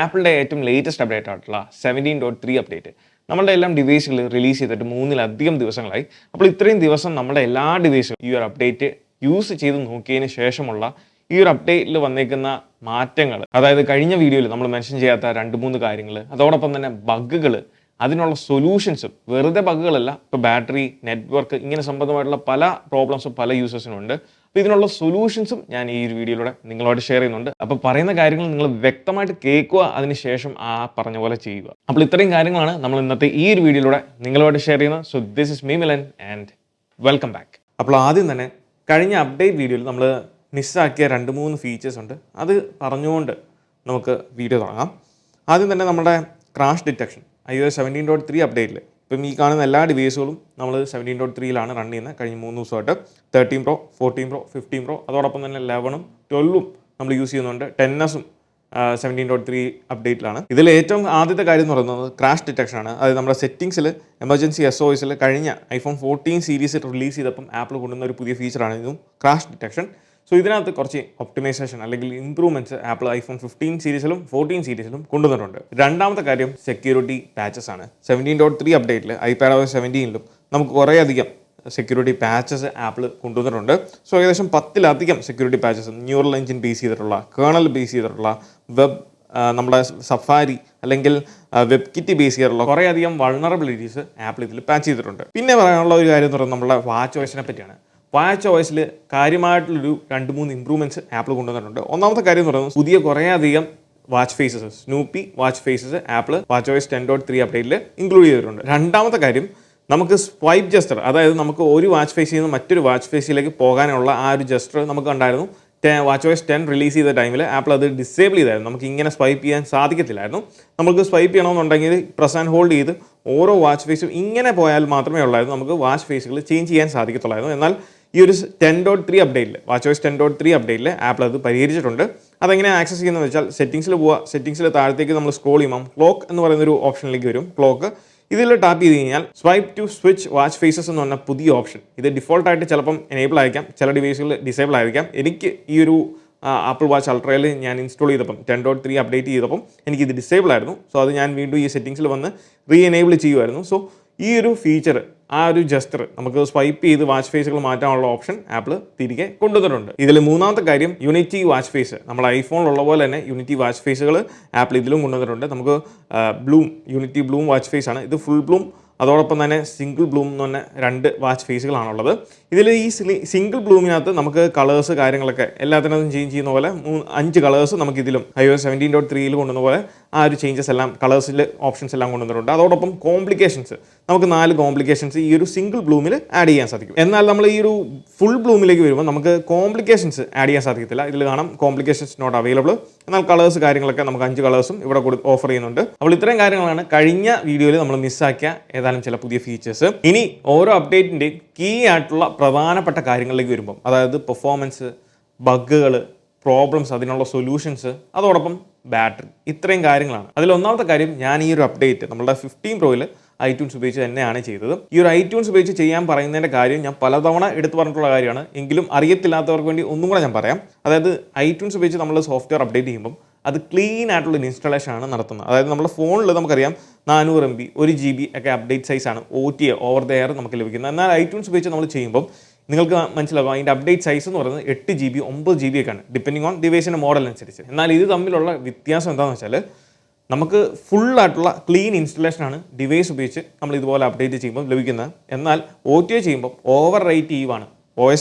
ആപ്പിളിൻ്റെ ഏറ്റവും latest update ആയിട്ടുള്ള 17.3 അപ്ഡേറ്റ് നമ്മളുടെ എല്ലാം ഡിവൈസുകൾ റിലീസ് ചെയ്തിട്ട് 3-ലധികം ദിവസങ്ങളായി. അപ്പോൾ ഇത്രയും ദിവസം നമ്മുടെ എല്ലാ ഡിവൈസും ഈ ഒരു അപ്ഡേറ്റ് യൂസ് ചെയ്ത് നോക്കിയതിന് ശേഷമുള്ള ഈ ഒരു അപ്ഡേറ്റിൽ വന്നേക്കുന്ന മാറ്റങ്ങൾ, അതായത് കഴിഞ്ഞ വീഡിയോയിൽ നമ്മൾ മെൻഷൻ ചെയ്യാത്ത 2-3 കാര്യങ്ങൾ, അതോടൊപ്പം തന്നെ ബഗ്ഗുകൾ, അതിനുള്ള സൊല്യൂഷൻസും, വെറുതെ ബഗ്ഗുകളല്ല, ഇപ്പോൾ ബാറ്ററി, നെറ്റ്വർക്ക്, ഇങ്ങനെ സംബന്ധമായിട്ടുള്ള പല പ്രോബ്ലംസും പല യൂസേഴ്സിനുണ്ട്. അപ്പോൾ ഇതിനുള്ള സൊല്യൂഷൻസും ഞാൻ ഈ ഒരു വീഡിയോയിലൂടെ നിങ്ങളോട് ഷെയർ ചെയ്യുന്നുണ്ട്. അപ്പോൾ പറയുന്ന കാര്യങ്ങൾ നിങ്ങൾ വ്യക്തമായിട്ട് കേൾക്കുക, അതിനുശേഷം ആ പറഞ്ഞ പോലെ ചെയ്യുക. അപ്പോൾ ഇത്രയും കാര്യങ്ങളാണ് നമ്മൾ ഇന്നത്തെ ഈ ഒരു വീഡിയോയിലൂടെ നിങ്ങളോട് ഷെയർ ചെയ്യുന്നത്. So this is me Milan and welcome back. അപ്പോൾ ആദ്യം തന്നെ കഴിഞ്ഞ അപ്ഡേറ്റ് വീഡിയോയിൽ നമ്മൾ മിസ്സാക്കിയ 2-3 ഫീച്ചേഴ്സ് ഉണ്ട്. അത് പറഞ്ഞുകൊണ്ട് നമുക്ക് വീഡിയോ തുടങ്ങാം. ആദ്യം തന്നെ നമ്മുടെ ക്രാഷ് ഡിറ്റക്ഷൻ iOS 17.3 അപ്ഡേറ്റിൽ ഇപ്പം ഈ കാണുന്ന എല്ലാ ഡിവൈസുകളും നമ്മൾ 17.3 റൺ ചെയ്യുന്നത് കഴിഞ്ഞ 3 ദിവസമായിട്ട്. 13 Pro, 14 Pro, 15 Pro, അതോടൊപ്പം തന്നെ 11ഉം 12ഉം നമ്മൾ യൂസ് ചെയ്യുന്നുണ്ട്. 10s 17.3 അപ്ഡേറ്റിലാണ്. ഇതിൽ ഏറ്റവും ആദ്യത്തെ കാര്യം എന്ന് പറയുന്നത് ക്രാഷ് ഡിറ്റക്ഷൻ ആണ്. അതായത് നമ്മുടെ സെറ്റിംഗ്സിൽ എമർജൻസി SOSൽ കഴിഞ്ഞ iPhone 14 സീരീസ് റിലീസ് ചെയ്തപ്പം ആപ്പിൾ കൊണ്ടുവന്ന ഒരു പുതിയ ഫീച്ചറാണ് ഇതും, ക്രാഷ് ഡിറ്റക്ഷൻ. സോ ഇതിനകത്ത് കുറച്ച് ഒപ്റ്റിമൈസേഷൻ അല്ലെങ്കിൽ ഇംപ്രൂവ്മെൻറ്റ്സ് ആപ്പിൾ iPhone 15 സീരീസിലും 14 സീരീസിലും കൊണ്ടുവന്നിട്ടുണ്ട്. രണ്ടാമത്തെ കാര്യം സെക്യൂരിറ്റി പാച്ചസ് ആണ്. 17.3 അപ്ഡേറ്റിൽ iPadOS 17ലും നമുക്ക് കുറേയധികം സെക്യൂരിറ്റി പാച്ചസ് ആപ്പിൾ കൊണ്ടുവന്നിട്ടുണ്ട്. സോ ഏകദേശം 10-ലധികം security patches neural engine base ചെയ്തിട്ടുള്ള, കേണൽ ബേസ് ചെയ്തിട്ടുള്ള, വെബ്, നമ്മുടെ സഫാരി അല്ലെങ്കിൽ വെബ് കിറ്റ് ബേസ് ചെയ്തിട്ടുള്ള കുറേയധികം വൾണറബിലിറ്റീസ് ആപ്പിൾ ഇതിൽ പാച്ച് ചെയ്തിട്ടുണ്ട്. പിന്നെ പറയാനുള്ള ഒരു കാര്യം എന്ന് പറയുന്നത് നമ്മുടെ വാച്ച് OSനെ പറ്റിയാണ്. വാച്ച് OSൽ കാര്യമായിട്ടുള്ളൊരു 2-3 ഇംപ്രൂവ്മെൻറ്റ്സ് ആപ്പിൾ കൊണ്ടുവന്നിട്ടുണ്ട്. ഒന്നാമത്തെ കാര്യം എന്ന് പറയുന്നത് പുതിയ കുറേയധികം watch faces, Snoopy watch faces Apple WatchOS 10.3 അപ്ഡേറ്റിൽ ഇൻക്ലൂഡ് ചെയ്തിട്ടുണ്ട്. രണ്ടാമത്തെ കാര്യം, നമുക്ക് സ്വൈപ്പ് ജസ്റ്റർ, അതായത് നമുക്ക് ഒരു വാച്ച് ഫേസിൽ നിന്ന് മറ്റൊരു വാച്ച് ഫേസിലേക്ക് പോകാനുള്ള ആ ഒരു ജസ്റ്റർ നമുക്ക് ഉണ്ടായിരുന്നു. WatchOS 10 റിലീസ് ചെയ്ത ടൈമിൽ ആപ്പിൾ അത് ഡിസേബിൾ ചെയ്തായിരുന്നു. നമുക്ക് ഇങ്ങനെ സ്വൈപ്പ് ചെയ്യാൻ സാധിക്കത്തില്ലായിരുന്നു. നമുക്ക് സ്വൈപ്പ് ചെയ്യണമെന്നുണ്ടെങ്കിൽ പ്രസ് ആൻഡ് ഹോൾഡ് ചെയ്ത് ഓരോ വാച്ച് ഫേസും ഇങ്ങനെ പോയാൽ മാത്രമേ ഉള്ളായിരുന്നു നമുക്ക് വാച്ച് ഫേസുകൾ ചേഞ്ച് ചെയ്യാൻ സാധിക്കത്തുള്ളായിരുന്നു. എന്നാൽ ഈ ഒരു 10.3 അപ്ഡേറ്റിൽ, WatchOS 10.3 അപ്ഡേറ്റിൽ ആപ്പിൾ അത് പരിഹരിച്ചിട്ടുണ്ട്. അതെങ്ങനെ ആക്സസ് ചെയ്യുന്നത് വെച്ചാൽ സെറ്റിംഗ്സിൽ പോവുക. സെറ്റിംഗ്സിൽ താഴത്തേക്ക് നമ്മൾ സ്ക്രോൾ ചെയ്യുമ്പോൾ ക്ലോക്ക് എന്ന് പറയുന്നൊരു ഓപ്ഷനിലേക്ക് വരും. ക്ലോക്ക് ഇതിൽ ടാപ്പ് ചെയ്ത് കഴിഞ്ഞാൽ swipe to switch watch faces എന്ന് പറഞ്ഞ പുതിയ ഓപ്ഷൻ, ഇത് ഡിഫോൾട്ടായിട്ട് ചിലപ്പം എനേബിൾ ആയിരിക്കാം, ചില ഡിവൈസുകൾ ഡിസേബിൾ ആയിരിക്കാം. എനിക്ക് ഈ ഒരു ആപ്പിൾ വാച്ച് അൾട്രയിൽ ഞാൻ ഇൻസ്റ്റാൾ ചെയ്തപ്പം 10.3 അപ്ഡേറ്റ് ചെയ്തപ്പം എനിക്കിത് ഡിസേബിൾ ആയിരുന്നു. സോ അത് ഞാൻ വീണ്ടും ഈ സെറ്റിംഗ്സിൽ വന്ന് റീ എനേബിൾ ചെയ്യുമായിരുന്നു. സോ ഈ ഒരു ഫീച്ചർ, ആ ഒരു ജസ്റ്റർ നമുക്ക് സ്വൈപ്പ് ചെയ്ത് വാച്ച് ഫേസുകൾ മാറ്റാനുള്ള ഓപ്ഷൻ ആപ്പിൾ തിരികെ കൊണ്ടുവന്നിട്ടുണ്ട്. ഇതിൽ മൂന്നാമത്തെ കാര്യം യൂണിറ്റി വാച്ച് ഫേസ്. നമ്മുടെ ഐഫോണിലുള്ള പോലെ തന്നെ യൂണിറ്റി വാച്ച് ഫേസുകൾ ആപ്പിൾ ഇതിലും കൊണ്ടുവന്നിട്ടുണ്ട്. നമുക്ക് യൂണിറ്റി ബ്ലൂം വാച്ച് ഫേസ് ആണ്. ഇത് ഫുൾ ബ്ലൂം, അതോടൊപ്പം തന്നെ സിംഗിൾ ബ്ലൂം എന്ന് പറഞ്ഞ 2 വാച്ച് ഫേസുകളാണുള്ളത്. ഇതിൽ ഈ സിംഗിൾ ബ്ലൂമിനകത്ത് നമുക്ക് കളേഴ്സ് കാര്യങ്ങളൊക്കെ എല്ലാത്തിനകത്തും ചേഞ്ച് ചെയ്യുന്ന പോലെ 5 കളേഴ്സ് നമുക്ക് ഇതിലും iOS 17.3 കൊണ്ടുവന്ന പോലെ ആ ഒരു ചേഞ്ചസ് എല്ലാം, കളേഴ്സിൽ ഓപ്ഷൻസ് എല്ലാം കൊണ്ടുവന്നിട്ടുണ്ട്. അതോടൊപ്പം കോംപ്ലിക്കേഷൻസ്, നമുക്ക് 4 കോംപ്ലിക്കേഷൻസ് ഈ ഒരു സിംഗിൾ ബ്ലൂമിൽ ആഡ് ചെയ്യാൻ സാധിക്കും. എന്നാൽ നമ്മൾ ഈ ഒരു ഫുൾ ബ്ലൂമിലേക്ക് വരുമ്പോൾ നമുക്ക് കോംപ്ലിക്കേഷൻസ് ആഡ് ചെയ്യാൻ സാധിക്കത്തില്ല. ഇതിൽ കാണാം കോംപ്ലിക്കേഷൻസ് നോട്ട് അവൈലബിൾ. എന്നാൽ കളേഴ്സ് കാര്യങ്ങളൊക്കെ നമുക്ക് 5 കളേഴ്സും ഇവിടെ ഓഫർ ചെയ്യുന്നുണ്ട്. അപ്പോൾ ഇത്രയും കാര്യങ്ങളാണ് കഴിഞ്ഞ വീഡിയോയിൽ നമ്മൾ മിസ്സാക്കിയ ഏതാനും ചില പുതിയ ഫീച്ചേഴ്സ്. ഇനി ഓരോ അപ്ഡേറ്റിൻ്റെയും കീ ആയിട്ടുള്ള പ്രധാനപ്പെട്ട കാര്യങ്ങളിലേക്ക് വരുമ്പം, അതായത് പെർഫോമൻസ്, ബഗ്ഗുകൾ, പ്രോബ്ലംസ്, അതിനുള്ള സൊല്യൂഷൻസ്, അതോടൊപ്പം ബാറ്ററി, ഇത്രയും കാര്യങ്ങളാണ്. അതിൽ ഒന്നാമത്തെ കാര്യം, ഞാൻ ഈ ഒരു അപ്ഡേറ്റ് നമ്മുടെ 15 Proയിൽ iTunes ഉപയോഗിച്ച് തന്നെയാണ് ചെയ്തത്. ഈ ഒരു iTunes ഉപയോഗിച്ച് ചെയ്യാൻ പറയുന്നതിൻ്റെ കാര്യം ഞാൻ പലതവണ എടുത്തു പറഞ്ഞിട്ടുള്ള കാര്യമാണ്. എങ്കിലും അറിയത്തില്ലാത്തവർക്ക് വേണ്ടി ഒന്നും കൂടെ ഞാൻ പറയാം. അതായത് iTunes ഉപയോഗിച്ച് നമ്മൾ സോഫ്റ്റ്വെയർ അപ്ഡേറ്റ് ചെയ്യുമ്പം അത് ക്ലീൻ ആയിട്ടുള്ള ഇൻസ്റ്റാളേഷൻ ആണ് നടത്തുന്നത്. അതായത് നമ്മുടെ ഫോണിൽ നമുക്കറിയാം 400 MB 1 GB ഒക്കെ അപ്ഡേറ്റ് സൈസാണ് OTA ഓവർ ദ എയർ നമുക്ക് ലഭിക്കുന്നത്. എന്നാൽ iTunes ഉപയോഗിച്ച് നമ്മൾ ചെയ്യുമ്പോൾ നിങ്ങൾക്ക് മനസ്സിലാകും അതിൻ്റെ അപ്ഡേറ്റ് സൈസ് എന്ന് പറയുന്നത് 8 GB 9 GB ഒക്കെയാണ്, ഡിപ്പെൻഡിങ് ഓൺ ഡിവൈസിൻ്റെ മോഡൽ അനുസരിച്ച്. എന്നാൽ ഇത് തമ്മിലുള്ള വ്യത്യാസം എന്താണെന്ന് വെച്ചാൽ നമുക്ക് ഫുള്ളായിട്ടുള്ള ക്ലീൻ ഇൻസ്റ്റലേഷനാണ് ഡിവൈസ് ഉപയോഗിച്ച് നമ്മൾ ഇതുപോലെ അപ്ഡേറ്റ് ചെയ്യുമ്പോൾ ലഭിക്കുന്നത്. എന്നാൽ OTA ചെയ്യുമ്പോൾ ഓവർ റൈറ്റ് ചെയ്യുവാണ്.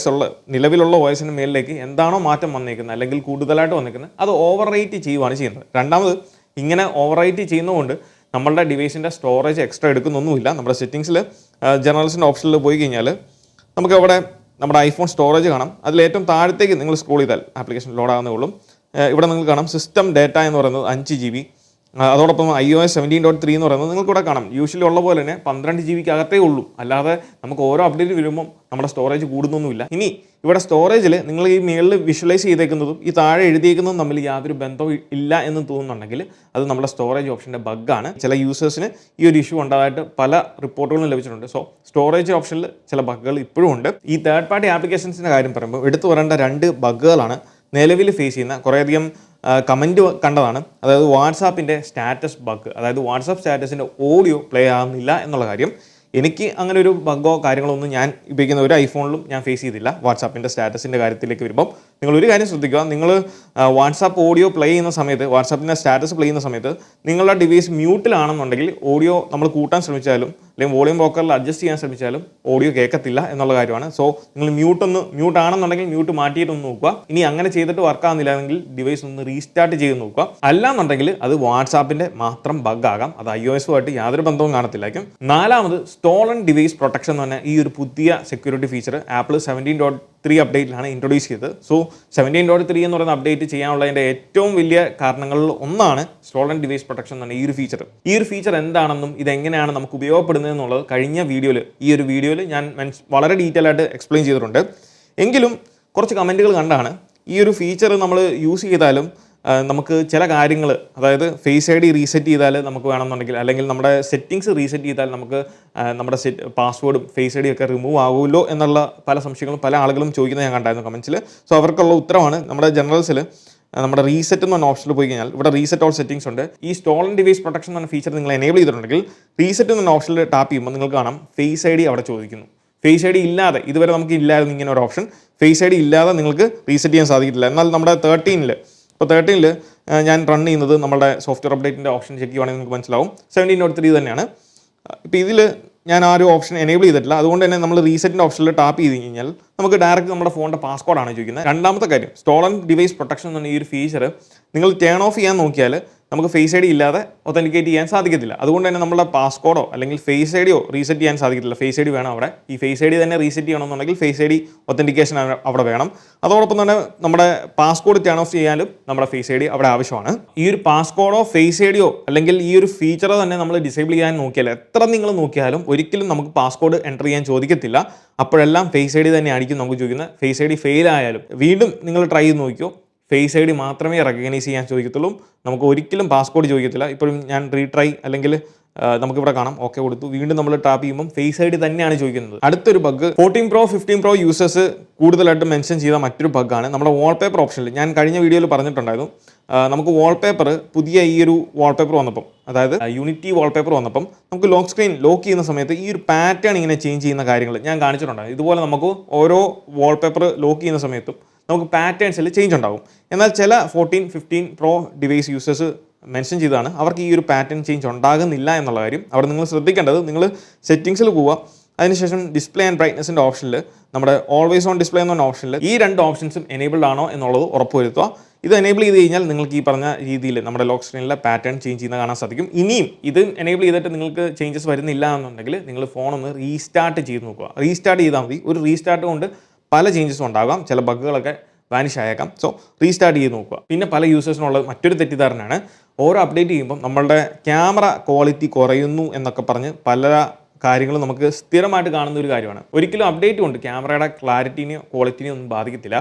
നിലവിലുള്ള OSന് മേലിലേക്ക് എന്താണോ മാറ്റം വന്നേക്കുന്നത് അല്ലെങ്കിൽ കൂടുതലായിട്ട് വന്നേക്കുന്നത് അത് ഓവർ റൈറ്റ് ചെയ്യുവാണ് ചെയ്യുന്നത്. രണ്ടാമത്, ഇങ്ങനെ ഓവർ റൈറ്റ് ചെയ്യുന്നതുകൊണ്ട് നമ്മളുടെ ഡിവൈസിൻ്റെ സ്റ്റോറേജ് എക്സ്ട്രാ എടുക്കുന്നൊന്നുമില്ല. നമ്മുടെ സെറ്റിംഗ്സിൽ ജനറൽസിൻ്റെ ഓപ്ഷനിൽ പോയി കഴിഞ്ഞാൽ നമുക്ക് അവിടെ നമ്മുടെ ഐഫോൺ സ്റ്റോറേജ് കാണാം. അതിൽ ഏറ്റവും താഴത്തേക്ക് നിങ്ങൾ സ്ക്രോൾ ചെയ്താൽ ആപ്ലിക്കേഷൻ ലോഡ് ആകുന്നേ ഉള്ളൂ. ഇവിടെ നിങ്ങൾക്ക് കാണാം സിസ്റ്റം ഡേറ്റ എന്ന് പറയുന്നത് 5 GB. അതോടൊപ്പം iOS 17.3 എന്ന് പറയുന്നത് നിങ്ങൾക്ക് ഇവിടെ കാണാം യൂഷ്വലി ഉള്ള പോലെ തന്നെ 12 GB അകത്തേ ഉള്ളൂ. അല്ലാതെ നമുക്ക് ഓരോ അപ്ഡേറ്റ് വരുമ്പോൾ നമ്മുടെ സ്റ്റോറേജ് കൂടുന്നൊന്നുമില്ല. ഇനി ഇവിടെ സ്റ്റോറേജിൽ നിങ്ങൾ ഈ മേളിൽ വിഷ്വലൈസ് ചെയ്തേക്കുന്നതും ഈ താഴെ എഴുതിയേക്കുന്നതും തമ്മിൽ യാതൊരു ബന്ധവും ഇല്ല എന്ന് തോന്നുന്നുണ്ടെങ്കിൽ അത് നമ്മുടെ സ്റ്റോറേജ് ഓപ്ഷൻ്റെ ബഗ്ഗാണ്. ചില യൂസേഴ്സിന് ഈ ഒരു ഇഷ്യൂ ഉണ്ടായിട്ട് പല റിപ്പോർട്ടുകളും ലഭിച്ചിട്ടുണ്ട്. സോ സ്റ്റോറേജ് ഓപ്ഷനിൽ ചില ബഗ്ഗുകൾ ഇപ്പോഴും ഉണ്ട്. ഈ തേർഡ് പാർട്ടി ആപ്ലിക്കേഷൻസിൻ്റെ കാര്യം പറയുമ്പോൾ എടുത്തു പറയേണ്ട 2 ബഗ്ഗുകളാണ് നിലവിൽ ഫേസ് ചെയ്യുന്ന കുറേയധികം കമൻറ്റ് കണ്ടതാണ്. അതായത് വാട്സാപ്പിൻ്റെ സ്റ്റാറ്റസ് ബഗ്, അതായത് വാട്സാപ്പ് സ്റ്റാറ്റസിൻ്റെ ഓഡിയോ പ്ലേ ആകുന്നില്ല എന്നുള്ള കാര്യം. എനിക്ക് അങ്ങനെ ഒരു ബഗ്ഗോ കാര്യങ്ങളോ ഒന്നും ഞാൻ ഉപയോഗിക്കുന്ന ഒരു ഐഫോണിലും ഞാൻ ഫേസ് ചെയ്തില്ല. വാട്സാപ്പിൻ്റെ സ്റ്റാറ്റസിൻ്റെ കാര്യത്തിലേക്ക് വരുമ്പം നിങ്ങളൊരു കാര്യം ശ്രദ്ധിക്കുക, നിങ്ങൾ വാട്സാപ്പ് ഓഡിയോ പ്ലേ ചെയ്യുന്ന സമയത്ത്, വാട്സാപ്പിൻ്റെ സ്റ്റാറ്റസ് പ്ലേ ചെയ്യുന്ന സമയത്ത് നിങ്ങളുടെ ഡിവൈസ് മ്യൂട്ടിലാണെന്നുണ്ടെങ്കിൽ ഓഡിയോ നമ്മൾ കൂട്ടാൻ ശ്രമിച്ചാലും അല്ലെങ്കിൽ വോളിയം ബ്രോക്കറിൽ അഡ്ജസ്റ്റ് ചെയ്യാൻ ശ്രമിച്ചാലും ഓഡിയോ കേൾക്കത്തില്ല എന്നുള്ള കാര്യമാണ്. സോ നിങ്ങൾ മ്യൂട്ട് ആണെന്നുണ്ടെങ്കിൽ മ്യൂട്ട് മാറ്റിയിട്ടൊന്ന് നോക്കുക. ഇനി അങ്ങനെ ചെയ്തിട്ട് വർക്ക് ആകുന്നില്ലെങ്കിൽ ഡിവൈസ് ഒന്ന് റീസ്റ്റാർട്ട് ചെയ്ത് നോക്കുക. അല്ലാന്നുണ്ടെങ്കിൽ അത് വാട്സാപ്പിൻ്റെ മാത്രം ബഗ് ആകാം, അത് iOS-ഉമായിട്ട് യാതൊരു ബന്ധവും കാണത്തില്ലായിരിക്കും. നാലാമത് സ്റ്റോളൺ ഡിവൈസ് പ്രൊട്ടക്ഷൻ എന്ന് പറഞ്ഞാൽ ഈ ഒരു പുതിയ സെക്യൂരിറ്റി ഫീച്ചർ ആപ്പിൾ 17.3 അപ്ഡേറ്റിലാണ് ഇൻട്രൊഡ്യൂസ് ചെയ്തത്. സോ 17.3 എന്ന് പറയുന്ന അപ്ഡേറ്റ് ചെയ്യാനുള്ളതിൻ്റെ ഏറ്റവും വലിയ കാരണങ്ങളിൽ ഒന്നാണ് സ്റ്റോളൺ ഡിവൈസ് പ്രൊട്ടക്ഷൻ എന്ന് പറഞ്ഞ ഈ ഒരു ഫീച്ചർ. ഈ ഒരു ഫീച്ചർ എന്താണെന്നും ഇതെങ്ങനെയാണ് നമുക്ക് ഉപയോഗപ്പെടുന്നത് എന്നുള്ളത് കഴിഞ്ഞ ഈ ഒരു വീഡിയോയിൽ ഞാൻ വളരെ ഡീറ്റെയിൽ ആയിട്ട് എക്സ്പ്ലെയിൻ ചെയ്തിട്ടുണ്ട്. എങ്കിലും കുറച്ച് കമൻറ്റുകൾ കണ്ടാണ് ഈ ഒരു ഫീച്ചർ നമ്മൾ യൂസ് ചെയ്താലും നമുക്ക് ചില കാര്യങ്ങൾ, അതായത് ഫേസ് ID റീസെറ്റ് ചെയ്താൽ നമുക്ക് വേണമെന്നുണ്ടെങ്കിൽ, അല്ലെങ്കിൽ നമ്മുടെ സെറ്റിങ്സ് റീസെറ്റ് ചെയ്താൽ നമുക്ക് നമ്മുടെ പാസ്വേഡും ഫേസ് ID ഒക്കെ റിമൂവ് ആകുമല്ലോ എന്നുള്ള പല സംശയങ്ങളും പല ആളുകളും ചോദിക്കുന്നത് ഞാൻ കണ്ടായിരുന്നു കമൻസിൽ. സോ അവർക്കുള്ള ഉത്തരമാണ് നമ്മുടെ ജനറൽസിൽ നമ്മുടെ റീസെറ്റ് എന്ന് പറഞ്ഞ ഓപ്ഷനിൽ പോയി കഴിഞ്ഞാൽ ഇവിടെ റീസെറ്റ് ഓൾ സെറ്റിംഗ്സ് ഉണ്ട്. ഈ സ്റ്റോളൺ ഡിവൈസ് പ്രൊട്ടക്ഷൻ എന്ന ഫീച്ചർ നിങ്ങൾ എനേബിൾ ചെയ്തിട്ടുണ്ടെങ്കിൽ റീസെറ്റ് എന്ന ഓപ്ഷനിൽ ടാപ്പ് ചെയ്യുമ്പോൾ നിങ്ങൾക്ക് കാണാം ഫേസ് ID അവിടെ ചോദിക്കുന്നു. ഫേസ് ID ഇല്ലാതെ, ഇതുവരെ നമുക്ക് ഇല്ലായിരുന്നു ഇങ്ങനെ ഒരു ഓപ്ഷൻ, ഫേസ് ID ഇല്ലാതെ നിങ്ങൾക്ക് റീസെറ്റ് ചെയ്യാൻ സാധിക്കില്ല. എന്നാൽ നമ്മുടെ 13ൽ ഞാൻ റൺ ചെയ്യുന്നത് നമ്മുടെ സോഫ്റ്റ്വെയർ അപ്ഡേറ്റിൻ്റെ ഓപ്ഷൻ ചെക്ക് ചെയ്യുവാണെങ്കിൽ നിങ്ങൾക്ക് മനസ്സിലാവും 17.3 തന്നെയാണ്. ഇപ്പോൾ ഇതിൽ ഞാൻ ആ ഒരു ഓപ്ഷൻ എനേബിൾ ചെയ്തിട്ടില്ല. അതുകൊണ്ട് തന്നെ നമ്മൾ റീസെറ്റിൻ്റെ ഓപ്ഷനിൽ ടാപ്പ് ചെയ്ത് കഴിഞ്ഞാൽ നമുക്ക് ഡയറക്റ്റ് നമ്മുടെ ഫോണിൻ്റെ പാസ്വേഡാണ് ചോദിക്കുന്നത്. രണ്ടാമത്തെ കാര്യം, സ്റ്റോളൺ ഡിവൈസ് പ്രൊട്ടക്ഷൻ എന്ന ഈ ഒരു ഫീച്ചർ നിങ്ങൾ ടേൺ ഓഫ് ചെയ്യാൻ നോക്കിയാൽ നമുക്ക് ഫേസ് ID ഇല്ലാതെ ഒത്തൻറ്റിക്കേറ്റ് ചെയ്യാൻ സാധിക്കത്തില്ല. അതുകൊണ്ട് തന്നെ നമ്മുടെ പാസ്കോഡോ അല്ലെങ്കിൽ ഫേസ് ID റീസെറ്റ് ചെയ്യാൻ സാധിക്കത്തില്ല. ഫേസ് ID വേണം അവിടെ. ഈ ഫേസ് ID തന്നെ റീസെറ്റ് ചെയ്യണമെന്നുണ്ടെങ്കിൽ ഫേസ് ID ഒത്തൻറ്റിക്കേഷൻ അവിടെ വേണം. അതോടൊപ്പം തന്നെ നമ്മുടെ പാസ്കോഡ് ടേൺ ഓഫ് ചെയ്യാനും നമ്മുടെ ഫേസ് ID അവിടെ ആവശ്യമാണ്. ഈ ഒരു പാസ്കോഡോ ഫേസ് ID അല്ലെങ്കിൽ ഈ ഒരു ഫീച്ചറോ തന്നെ നമ്മൾ ഡിസേബിൾ ചെയ്യാൻ നോക്കിയാൽ, എത്ര നിങ്ങൾ നോക്കിയാലും ഒരിക്കലും നമുക്ക് പാസ്കോഡ് എൻ്റർ ചെയ്യാൻ ചോദിക്കത്തില്ല. അപ്പോഴെല്ലാം ഫേസ് ID തന്നെ ആയിരിക്കും നമുക്ക് ചോദിക്കുന്നത്. ഫേസ് ID ഫെയിൽ ആയാലും വീണ്ടും നിങ്ങൾ ട്രൈ ചെയ്ത് നോക്കിയോ, ഫേസ് ID മാത്രമേ റെക്കഗ്നൈസ് ചെയ്യാൻ ചോദിക്കത്തുള്ളൂ. നമുക്ക് ഒരിക്കലും പാസ്കോഡ് ചോദിക്കത്തില്ല. ഇപ്പോഴും ഞാൻ റീട്രൈ അല്ലെങ്കിൽ നമുക്കിവിടെ കാണാം ഓക്കെ കൊടുത്തു, വീണ്ടും നമ്മൾ ടാപ്പ് ചെയ്യുമ്പോൾ ഫേസ് ID തന്നെയാണ് ചോദിക്കുന്നത്. അടുത്തൊരു ബഗ് 14 Pro 15 Pro യൂസേഴ്സ് കൂടുതലായിട്ട് മെൻഷൻ ചെയ്ത മറ്റൊരു ബഗ്ഗാണ് നമ്മുടെ വാൾപേപ്പർ ഓപ്ഷനിൽ. ഞാൻ കഴിഞ്ഞ വീഡിയോയിൽ പറഞ്ഞിട്ടുണ്ടായിരുന്നു, നമുക്ക് വാൾപേപ്പർ പുതിയ ഈ ഒരു വാൾപേപ്പർ വന്നപ്പം, അതായത് യൂണിറ്റി വാൾപേപ്പർ വന്നപ്പം നമുക്ക് ലോക്ക് സ്ക്രീൻ ലോക്ക് ചെയ്യുന്ന സമയത്ത് ഈ ഒരു പാറ്റേൺ ഇങ്ങനെ ചേഞ്ച് ചെയ്യുന്ന കാര്യങ്ങൾ ഞാൻ കാണിച്ചിട്ടുണ്ടായിരുന്നു. ഇതുപോലെ നമുക്ക് ഓരോ വാൾപേപ്പർ ലോക്ക് ചെയ്യുന്ന സമയത്തും നമുക്ക് പാറ്റേൺസിൽ ചേഞ്ച് ഉണ്ടാകും. എന്നാൽ ചില 14, 15 Pro ഡിവൈസ് യൂസേഴ്സ് മെൻഷൻ ചെയ്തതാണ് അവർക്ക് ഈ ഒരു പാറ്റേൺ ചേഞ്ച് ഉണ്ടാകുന്നില്ല എന്നുള്ള കാര്യം. അവിടെ നിങ്ങൾ ശ്രദ്ധിക്കേണ്ടത്, നിങ്ങൾ സെറ്റിങ്സിൽ പോവുക, അതിനുശേഷം ഡിസ്പ്ലേ ആൻഡ് ബ്രൈറ്റ്നസിൻ്റെ ഓപ്ഷനിൽ നമ്മുടെ ഓൾവേസ് ഓൺ ഡിസ്പ്ലേ എന്ന ഓപ്ഷനിൽ ഈ രണ്ട് ഓപ്ഷൻസും എനേബിൾഡ് ആണോ എന്നുള്ളത് ഉറപ്പുവരുത്തുക. ഇത് എനേബിൾ ചെയ്ത് കഴിഞ്ഞാൽ നിങ്ങൾക്ക് ഈ പറഞ്ഞ രീതിയിൽ നമ്മുടെ ലോക്ക് സ്ക്രീനിലെ പാറ്റേൺ ചേഞ്ച് ചെയ്യുന്ന കാണാൻ സാധിക്കും. ഇനിയും ഇത് എനേബിൾ ചെയ്തിട്ട് നിങ്ങൾക്ക് ചേഞ്ചസ് വരുന്നില്ല എന്നുണ്ടെങ്കിൽ നിങ്ങൾ ഫോണൊന്ന് റീസ്റ്റാർട്ട് ചെയ്ത് നോക്കുക. റീസ്റ്റാർട്ട് ചെയ്താൽ മതി. ഒരു റീസ്റ്റാർട്ട് കൊണ്ട് പല ചേഞ്ചസും ഉണ്ടാകാം, ചില ബഗ്ഗുകളൊക്കെ വാനിഷ് ആയേക്കാം. സോ റീസ്റ്റാർട്ട് ചെയ്ത് നോക്കുക. പിന്നെ പല യൂസേഴ്സിനുള്ള മറ്റൊരു തെറ്റിദ്ധാരണയാണ്, ഓരോ അപ്ഡേറ്റ് ചെയ്യുമ്പോൾ നമ്മളുടെ ക്യാമറ ക്വാളിറ്റി കുറയുന്നു എന്നൊക്കെ പറഞ്ഞ് പല കാര്യങ്ങളും നമുക്ക് സ്ഥിരമായിട്ട് കാണുന്ന ഒരു കാര്യമാണ്. ഒരിക്കലും അപ്ഡേറ്റ് കൊണ്ട് ക്യാമറയുടെ ക്ലാരിറ്റിനെയോ ക്വാളിറ്റിനെയോ ഒന്നും ബാധിക്കത്തില്ല.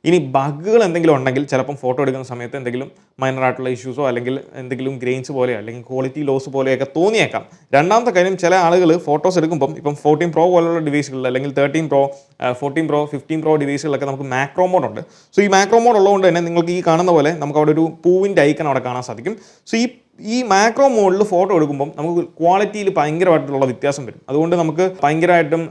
ഇനി ബഗ്ഗുകൾ എന്തെങ്കിലും ഉണ്ടെങ്കിൽ ചിലപ്പം ഫോട്ടോ എടുക്കുന്ന സമയത്ത് എന്തെങ്കിലും മൈനറായിട്ടുള്ള ഇഷ്യൂസോ അല്ലെങ്കിൽ എന്തെങ്കിലും ഗ്രെയിൻസ് പോലെയോ അല്ലെങ്കിൽ ക്വാളിറ്റി ലോസ് പോലെയൊക്കെ തോന്നിയേക്കാം. രണ്ടാമത്തെ കാര്യം, ചില ആളുകൾ ഫോട്ടോസ് എടുക്കുമ്പം ഇപ്പം 14 Pro പോലുള്ള ഡിവൈസുകളിൽ അല്ലെങ്കിൽ 13 Pro 14 Pro 15 Pro ഡിവൈസുകളിലൊക്കെ നമുക്ക് മാക്രോ മോഡ് ഉണ്ട്. സോ ഈ മാക്രോ മോഡ് ഉള്ളതുകൊണ്ട് തന്നെ നിങ്ങൾക്ക് ഈ കാണുന്ന പോലെ നമുക്ക് അവിടെ ഒരു പൂവിൻ്റെ ഐക്കൺ അവിടെ കാണാൻ സാധിക്കും. സോ ഈ മാക്രോ മോഡിൽ ഫോട്ടോ എടുക്കുമ്പം നമുക്ക് ക്വാളിറ്റിയിൽ ഭയങ്കരമായിട്ടുള്ള വ്യത്യാസം വരും. അതുകൊണ്ട് നമുക്ക് ഭയങ്കരമായിട്ടും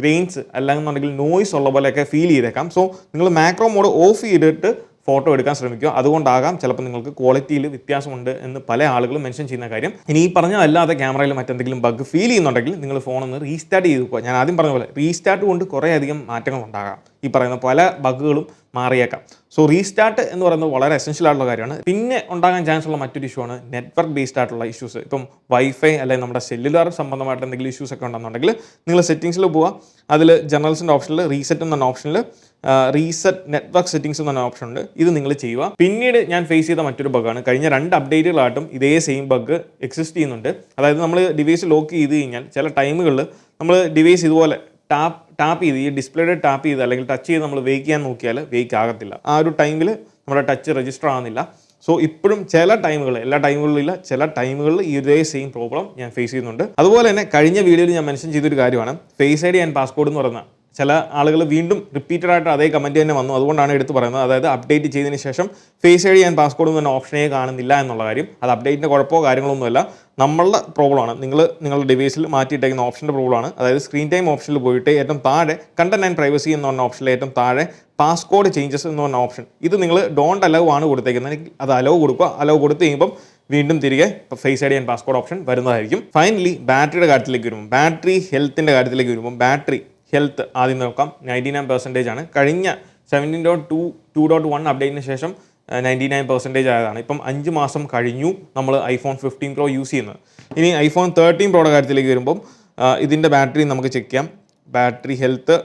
ഗ്രെയിൻസ് അല്ലെന്നുണ്ടെങ്കിൽ നോയ്സ് ഉള്ള പോലെയൊക്കെ ഫീൽ ചെയ്തേക്കാം. സോ നിങ്ങൾ മാക്രോ മോഡ് ഓഫ് ചെയ്തിട്ട് ഫോട്ടോ എടുക്കാൻ ശ്രമിക്കുക. അതുകൊണ്ടാകാം ചിലപ്പോൾ നിങ്ങൾക്ക് ക്വാളിറ്റിയിൽ വ്യത്യാസമുണ്ട് എന്ന് പല ആളുകളും മെൻഷൻ ചെയ്യുന്ന കാര്യം. ഇനി ഈ പറഞ്ഞതല്ലാതെ ക്യാമറയിൽ മറ്റെന്തെങ്കിലും ബഗ് ഫീൽ ചെയ്യുന്നുണ്ടെങ്കിൽ നിങ്ങൾ ഫോണൊന്ന് റീസ്റ്റാർട്ട് ചെയ്ത് നോക്കുക. ഞാൻ ആദ്യം പറഞ്ഞ പോലെ റീസ്റ്റാർട്ട് കൊണ്ട് കുറേ അധികം മാറ്റങ്ങൾ ഉണ്ടാകാം. ഈ പറയുന്ന പല ബഗ്ഗുകളും മാറിയേക്കാം. സോ റീസ്റ്റാർട്ട് എന്ന് പറയുന്നത് വളരെ എസെൻഷ്യൽ ആയിട്ടുള്ള കാര്യമാണ്. പിന്നെ ഉണ്ടാകാൻ ചാൻസ് ഉള്ള മറ്റൊരു ഇഷ്യൂ ആണ് നെറ്റ്വർക്ക് ബേസ്ഡ് ആയിട്ടുള്ള ഇഷ്യൂസ്. ഇപ്പം വൈഫൈ അല്ലെങ്കിൽ നമ്മുടെ സെല്ലുലാർ സംബന്ധമായിട്ട് എന്തെങ്കിലും ഇഷ്യൂസ് ഒക്കെ ഉണ്ടെന്നുണ്ടെങ്കിൽ നിങ്ങൾ സെറ്റിംഗ്സിൽ പോവുക, അതിൽ ജനറൽസിൻ്റെ ഓപ്ഷനിൽ റീസെറ്റ് എന്ന ഓപ്ഷനിൽ റീസെറ്റ് നെറ്റ്വർക്ക് സെറ്റിംഗ്സ് എന്ന ഓപ്ഷൻ ഉണ്ട്. ഇത് നിങ്ങൾ ചെയ്യുക. പിന്നീട് ഞാൻ ഫേസ് ചെയ്ത മറ്റൊരു ബഗ്ഗാണ്, കഴിഞ്ഞ 2 അപ്ഡേറ്റുകളായിട്ടും ഇതേ സെയിം ബഗ് എക്സിസ്റ്റ് ചെയ്യുന്നുണ്ട്. അതായത് നമ്മൾ ഡിവൈസ് ലോക്ക് ചെയ്ത് കഴിഞ്ഞാൽ ചില ടൈമുകളിൽ നമ്മൾ ഡിവൈസ് ഇതുപോലെ ടാപ്പ് ചെയ്ത് ഈ ഡിസ്പ്ലേയുടെ ടാപ്പ് ചെയ്ത് അല്ലെങ്കിൽ ടച്ച് ചെയ്ത് നമ്മൾ വെയ്ക്ക് ചെയ്യാൻ നോക്കിയാൽ വെയ്ക്ക് ആകത്തില്ല. ആ ഒരു ടൈമിൽ നമ്മുടെ ടച്ച് രജിസ്റ്റർ ആകുന്നില്ല. സോ ഇപ്പോഴും ചില ടൈമുകൾ, എല്ലാ ടൈമുകളിലും ഇല്ല, ചില ടൈമുകളിൽ ഈ ഇതേ സെയിം പ്രോബ്ലം ഞാൻ ഫേസ് ചെയ്യുന്നുണ്ട്. അതുപോലെ തന്നെ കഴിഞ്ഞ വീഡിയോയിൽ ഞാൻ മെൻഷൻ ചെയ്തൊരു കാര്യമാണ് ഫേസ് ID ആൻഡ് പാസ്കോഡ് എന്ന് പറയുന്ന ചില ആളുകൾ വീണ്ടും റിപ്പീറ്റഡ് ആയിട്ട് അതേ കമൻറ്റ് തന്നെ വന്നു. അതുകൊണ്ടാണ് എടുത്ത് പറയുന്നത്. അതായത് അപ്ഡേറ്റ് ചെയ്തതിന് ശേഷം face I D and passcode ഒന്നും തന്നെ ഓപ്ഷനേ കാണുന്നില്ല എന്നുള്ള കാര്യം. അത് അപ്ഡേറ്റിൻ്റെ കുഴപ്പമോ കാര്യങ്ങളൊന്നുമല്ല, നമ്മളുടെ പ്രോബ്ലമാണ്. നിങ്ങളുടെ ഡിവൈസിൽ മാറ്റിയിട്ടേക്കുന്ന ഓപ്ഷൻ്റെ പ്രോബ്ലമാണ്. അതായത് സ്ക്രീൻ ടൈം ഓപ്ഷനിൽ പോയിട്ട് ഏറ്റവും താഴെ കണ്ടന്റ് ആൻഡ് പ്രൈവസി എന്ന് പറഞ്ഞ ഓപ്ഷനിൽ ഏറ്റവും താഴെ പാസ്കോഡ് ചേഞ്ചസ് എന്ന് പറഞ്ഞ ഓപ്ഷൻ, ഇത് നിങ്ങൾ ഡോണ്ട് അലവ് ആണ് കൊടുത്തേക്കുന്നത്. അത് അലവ് കൊടുക്കുക. അലവ് കൊടുത്ത് കഴിയുമ്പം വീണ്ടും തിരികെ face I D and passcode option വരുന്നതായിരിക്കും. ഫൈനലി ബാറ്ററിയുടെ കാര്യത്തിലേക്ക് വരുമ്പോൾ, ബാറ്ററി ഹെൽത്തിൻ്റെ കാര്യത്തിലേക്ക് വരുമ്പോൾ, ബാറ്ററി ഹെൽത്ത് ആദ്യം നോക്കാം. 99% ആണ്. കഴിഞ്ഞ 17.2.1 അപ്ഡേറ്റിന് ശേഷം 99% ആയതാണ്. ഇപ്പം 5 മാസം കഴിഞ്ഞു നമ്മൾ ഐഫോൺ 15 Pro യൂസ് ചെയ്യുന്നത്. ഇനി ഐഫോൺ 13 Proയുടെ കാര്യത്തിലേക്ക് വരുമ്പം ഇതിൻ്റെ ബാറ്ററി നമുക്ക് ചെക്ക് ചെയ്യാം. ബാറ്ററി ഹെൽത്ത്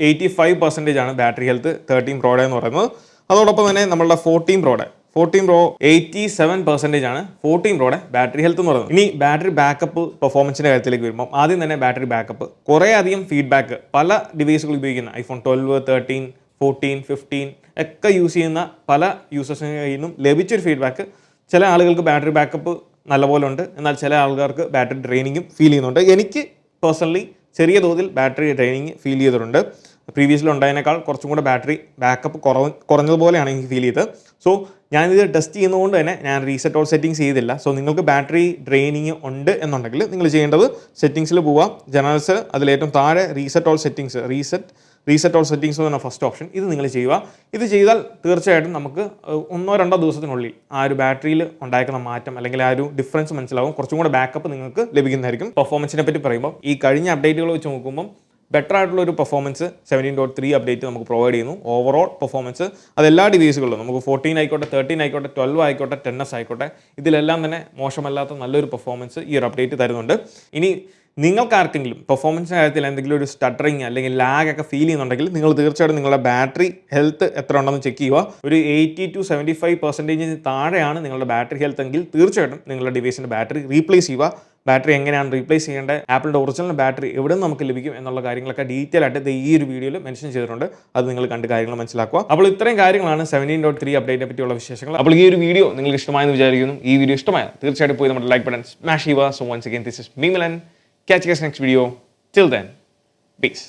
85% ആണ് ബാറ്ററി ഹെൽത്ത് 13 Proയുടെ എന്ന് പറയുന്നത്. അതോടൊപ്പം തന്നെ നമ്മളുടെ 14 Pro 87% ആണ് 14 Proയുടെ ബാറ്ററി ഹെൽത്ത് എന്ന് പറയുന്നത്. ഇനി ബാറ്ററി ബാക്കപ്പ് പെർഫോമൻസിൻ്റെ കാര്യത്തിലേക്ക് വരുമ്പോൾ ആദ്യം തന്നെ ബാറ്ററി ബാക്കപ്പ് കുറേ അധികം ഫീഡ്ബാക്ക് പല ഡിവൈസുകൾ ഉപയോഗിക്കുന്ന ഐഫോൺ 12, 13, 14, 15 ഒക്കെ യൂസ് ചെയ്യുന്ന പല യൂസേഴ്സിന് കയ്യിൽ നിന്നും ലഭിച്ചൊരു ഫീഡ്ബാക്ക്, ചില ആളുകൾക്ക് ബാറ്ററി ബാക്കപ്പ് നല്ലപോലെ ഉണ്ട്, എന്നാൽ ചില ആൾക്കാർക്ക് ബാറ്ററി ഡ്രെയിനിങ്ങും ഫീൽ ചെയ്യുന്നുണ്ട്. എനിക്ക് പേഴ്സണലി ചെറിയ തോതിൽ ബാറ്ററി ഡ്രെയിനിങ് ഫീൽ ചെയ്തിട്ടുണ്ട്. പ്രീവിയസിൽ ഉണ്ടായതിനേക്കാൾ കുറച്ചും കൂടെ ബാറ്ററി ബാക്കപ്പ് കുറഞ്ഞതുപോലെയാണ് എനിക്ക് ഫീൽ ചെയ്തത്. സോ ഞാനിത് ടെസ്റ്റ് ചെയ്യുന്നതുകൊണ്ട് തന്നെ ഞാൻ റീസെറ്റ് ഓൾ സെറ്റിങ്സ് ചെയ്തില്ല. സോ നിങ്ങൾക്ക് ബാറ്ററി ഡ്രെയിനിങ് ഉണ്ട് എന്നുണ്ടെങ്കിൽ നിങ്ങൾ ചെയ്യേണ്ടത് സെറ്റിങ്സിൽ പോവുക, ജനറൽസ്, അതിലേറ്റവും താഴെ reset all settings, reset all settings എന്ന് പറഞ്ഞ ഫസ്റ്റ് ഓപ്ഷൻ, ഇത് നിങ്ങൾ ചെയ്യുക. ഇത് ചെയ്താൽ തീർച്ചയായിട്ടും നമുക്ക് 1-2 ദിവസത്തിനുള്ളിൽ ആ ഒരു ബാറ്ററിയിൽ ഉണ്ടായിരിക്കുന്ന മാറ്റം അല്ലെങ്കിൽ ആ ഒരു ഡിഫറൻസ് മനസ്സിലാവും. കുറച്ചും കൂടെ ബാക്കപ്പ് നിങ്ങൾക്ക് ലഭിക്കുന്നതായിരിക്കും. പെർഫോമൻസിനെ പറ്റി പറയുമ്പോൾ ഈ കഴിഞ്ഞ അപ്ഡേറ്റുകൾ വെച്ച് നോക്കുമ്പോൾ ബെറ്റർ ആയിട്ടുള്ള ഒരു പെർഫോമൻസ് 17.3 അപ്ഡേറ്റ് നമുക്ക് പ്രൊവൈഡ് ചെയ്യുന്നു. ഓവറോൾ പെർഫോമൻസ് അത് എല്ലാ ഡിവൈസുകളിലും നമുക്ക് 14 ആയിക്കോട്ടെ, 13 ആയിക്കോട്ടെ, 12 ആയിക്കോട്ടെ, 10s ആയിക്കോട്ടെ, ഇതിലെല്ലാം തന്നെ മോശമല്ലാത്ത നല്ലൊരു പെർഫോമൻസ് ഈ ഒരു അപ്ഡേറ്റ് തരുന്നുണ്ട്. ഇനി നിങ്ങൾക്ക് ആർക്കെങ്കിലും പെർഫോമൻസിൻ്റെ കാര്യത്തിൽ എന്തെങ്കിലും ഒരു സ്റ്റട്ടറിങ് അല്ലെങ്കിൽ ലാഗ് ഒക്കെ ഫീൽ ചെയ്യുന്നുണ്ടെങ്കിൽ നിങ്ങൾ തീർച്ചയായിട്ടും നിങ്ങളുടെ ബാറ്ററി ഹെൽത്ത് എത്ര ഉണ്ടെന്ന് ചെക്ക് ചെയ്യുക. ഒരു 80 to 75% താഴെയാണ് നിങ്ങളുടെ ബാറ്ററി ഹെൽത്ത് എങ്കിൽ തീർച്ചയായിട്ടും നിങ്ങളുടെ ഡിവൈസിൻ്റെ ബാറ്ററി റീപ്ലേസ് ചെയ്യുക. ബാറ്ററി എങ്ങനെയാണ് റീപ്ലേസ് ചെയ്യേണ്ടത്, ആപ്പിളിൻ്റെ ഒറിജിനൽ ബാറ്ററി എവിടെ നിന്ന് നമുക്ക് ലഭിക്കും എന്നുള്ള കാര്യങ്ങളൊക്കെ ഡീറ്റെയിൽ ആയിട്ട് ഈ ഒരു വീഡിയോയിൽ മെൻഷൻ ചെയ്തിട്ടുണ്ട്. അത് നിങ്ങൾ കണ്ട് കാര്യങ്ങൾ മനസ്സിലാക്കുക. അപ്പോൾ ഇത്രയും കാര്യങ്ങളാണ് 17.3 അപ്ഡേറ്റിനെ പറ്റിയുള്ള വിശേഷങ്ങൾ. അപ്പോൾ ഈ ഒരു വീഡിയോ നിങ്ങൾക്ക് ഇഷ്ടമായെന്ന് വിചാരിക്കുന്നു. ഈ വീഡിയോ ഇഷ്ടമായാൽ തീർച്ചയായിട്ടും പോയി നമ്മുടെ ലൈക്ക് ബട്ടൺ സ്മാഷ് ചെയ്യുക. So once again this is me Milan. Catch you guys next video. Till then, peace.